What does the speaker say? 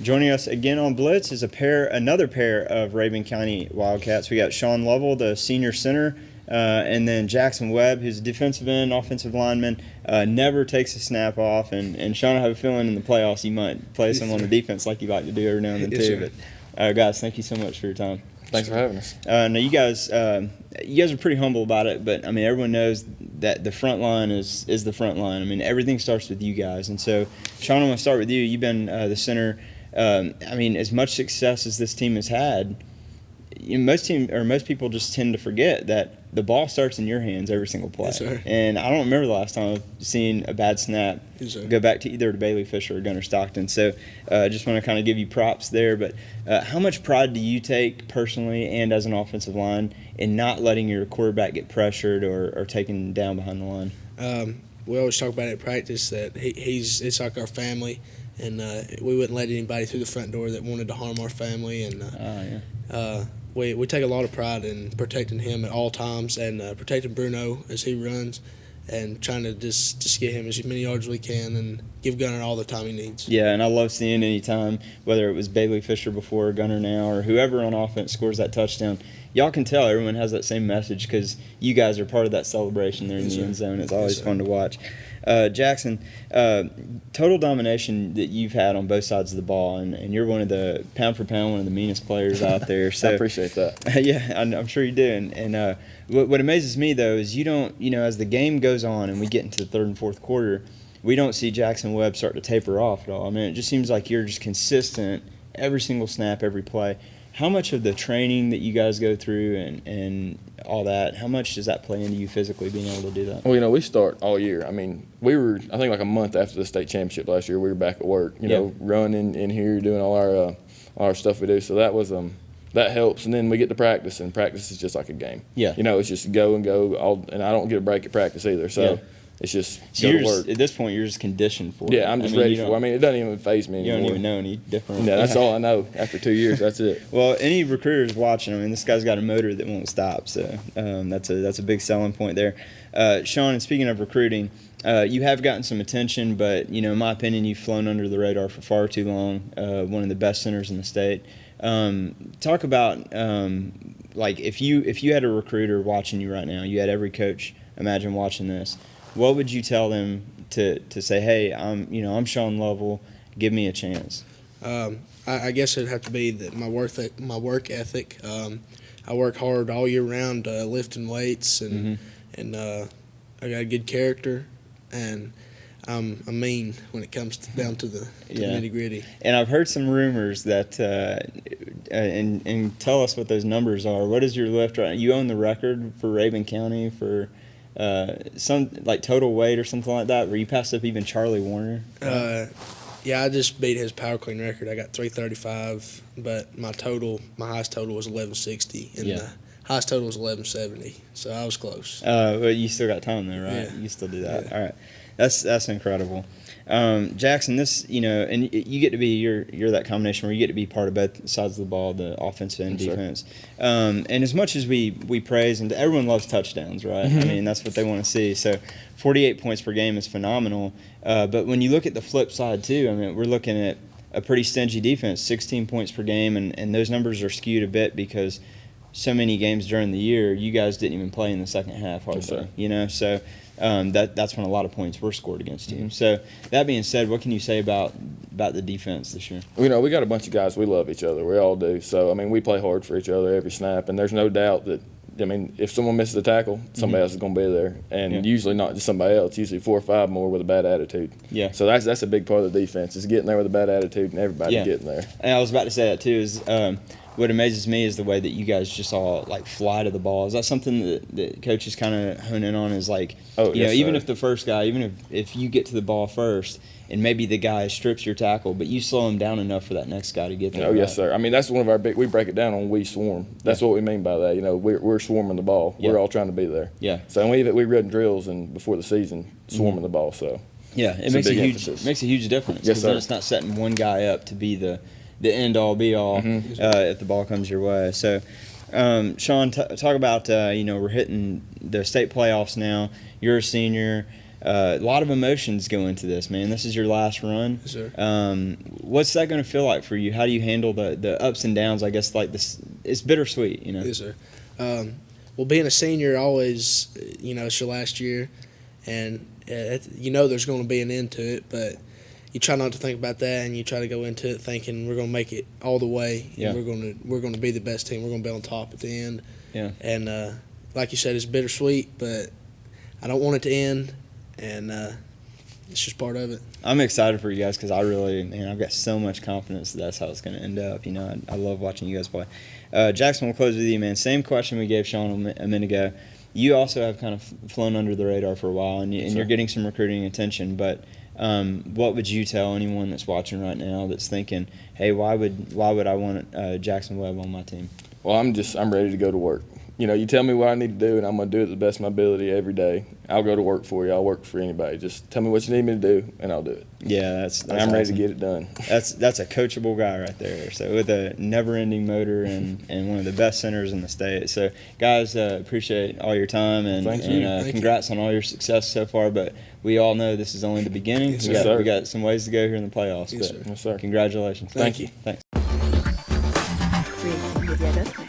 Joining us again on Blitz is another pair of Rabun County Wildcats. We got Shawn Lovell, the senior center, and then Jackson Webb, who's a defensive end, offensive lineman, never takes a snap off. And Shawn, I have a feeling in the playoffs you might play some on the defense like you like to do every now and then too. But guys, thank you so much for your time. Thanks for having us. Now you guys are pretty humble about it, but I mean everyone knows that the front line is the front line. I mean everything starts with you guys, and so Shawn, I'm going to start with you. You've been the center. I mean, as much success as this team has had, most people just tend to forget that the ball starts in your hands every single play. Yes, sir. And I don't remember the last time I've seen a bad snap go back to either Bailey Fisher or Gunnar Stockton. So just want to kind of give you props there. But how much pride do you take personally and as an offensive line in not letting your quarterback get pressured or taken down behind the line? We always talk about it in practice that it's like our family. And we wouldn't let anybody through the front door that wanted to harm our family. And we take a lot of pride in protecting him at all times and protecting Bruno as he runs and trying to just get him as many yards as we can and give Gunnar all the time he needs. Yeah, and I love seeing any time, whether it was Bailey Fisher before, Gunnar now, or whoever on offense scores that touchdown, y'all can tell everyone has that same message because you guys are part of that celebration there in the end zone. It's always fun to watch. Jackson, total domination that you've had on both sides of the ball, and you're one of the pound for pound, one of the meanest players out there. So I appreciate that. Yeah, I'm sure you do. And what amazes me though is you don't, as the game goes on and we get into the third and fourth quarter, we don't see Jackson Webb start to taper off at all. I mean, it just seems like you're just consistent every single snap, every play. How much of the training that you guys go through and all that, how much does that play into you physically being able to do that? Well, we start all year. I mean, I think like a month after the state championship last year, we were back at work, running in here, doing all our stuff we do. So that was that helps. And then we get to practice, and practice is just like a game. Yeah. It's just go and go, and I don't get a break at practice either. So it's just go to work. At this point, you're just conditioned for it. Yeah, I'm just ready for it. I mean, it doesn't even faze me anymore. You don't even know any different. Yeah, that's all I know. After 2 years, that's it. Well, any recruiters watching, I mean, this guy's got a motor that won't stop. So that's a big selling point there. Shawn, and speaking of recruiting, you have gotten some attention, but, in my opinion, you've flown under the radar for far too long, one of the best centers in the state. Talk about, if you had a recruiter watching you right now, you had every coach, imagine watching this, what would you tell them to say, hey, I'm Shawn Lovell, give me a chance? I guess it'd have to be that my work ethic. I work hard all year round, lifting weights, and I got a good character, and I'm mean when it comes down to the nitty gritty. And I've heard some rumors that, and tell us what those numbers are. What is your lift right now? You own the record for Rabun County for some like total weight or something like that, where you passed up even Charlie Warner. I just beat his power clean record. I got 335, but my highest total was 1160, and the highest total was 1170. So I was close. But you still got time though, right? Yeah. You still do that. Yeah. All right, that's incredible. Jackson, this and you get to be you're that combination where you get to be part of both sides of the ball, the offensive and defense. And as much as we praise, and everyone loves touchdowns, right? I mean, that's what they want to see. So 48 points per game is phenomenal. But when you look at the flip side too, I mean, we're looking at a pretty stingy defense, 16 points per game, and those numbers are skewed a bit because so many games during the year you guys didn't even play in the second half hardly. So that's when a lot of points were scored against you. So that being said, what can you say about the defense this year? We got a bunch of guys. We love each other. We all do. So, I mean, we play hard for each other every snap, and there's no doubt that, I mean, if someone misses a tackle, somebody else is going to be there. And usually not just somebody else, usually 4 or 5 more with a bad attitude. Yeah. So that's a big part of the defense, is getting there with a bad attitude and everybody getting there. And I was about to say that too, is what amazes me is the way that you guys just all fly to the ball. Is that something that coaches kind of hone in on? Is even if the first guy, even if you get to the ball first, and maybe the guy strips your tackle, but you slow him down enough for that next guy to get there. Oh, yes, sir. I mean, that's one of our we break it down on we swarm. That's what we mean by that. We're swarming the ball. We're all trying to be there. Yeah. So we run drills before the season swarming the ball. So Yeah, it It's makes a a big huge emphasis. makes a huge difference. Yes, 'Cause then sir. it's not setting one guy up to be the end all be all if the ball comes your way. So, Shawn, talk about we're hitting the state playoffs now. You're a senior. A lot of emotions go into this, man. This is your last run. Yes, sir. What's that going to feel like for you? How do you handle the ups and downs? I guess like this, it's bittersweet, Yes, sir. Well, being a senior always, it's your last year, and there's going to be an end to it, but you try not to think about that, and you try to go into it thinking we're going to make it all the way. Yeah. And we're going to be the best team. We're going to be on top at the end. Yeah. And like you said, it's bittersweet, but I don't want it to end, and it's just part of it. I'm excited for you guys because I've got so much confidence that's how it's going to end up. I love watching you guys play. Jackson, we'll close with you, man. Same question we gave Shawn a minute ago. You also have kind of flown under the radar for a while, and you're getting some recruiting attention. But what would you tell anyone that's watching right now that's thinking, hey, why would I want Jackson Webb on my team? Well, I'm ready to go to work. You tell me what I need to do, and I'm going to do it to the best of my ability every day. I'll go to work for you. I'll work for anybody. Just tell me what you need me to do, and I'll do it. Yeah, that's I'm ready to awesome. get it done. That's a coachable guy right there. So with a never-ending motor and one of the best centers in the state. So guys, appreciate all your time and, Thank you. and congrats on all your success so far. But we all know this is only the beginning. Yes, sir. We got some ways to go here in the playoffs. Yes, but sir. Yes, sir. Congratulations. Thank you. Thanks. Oui, immédiatement.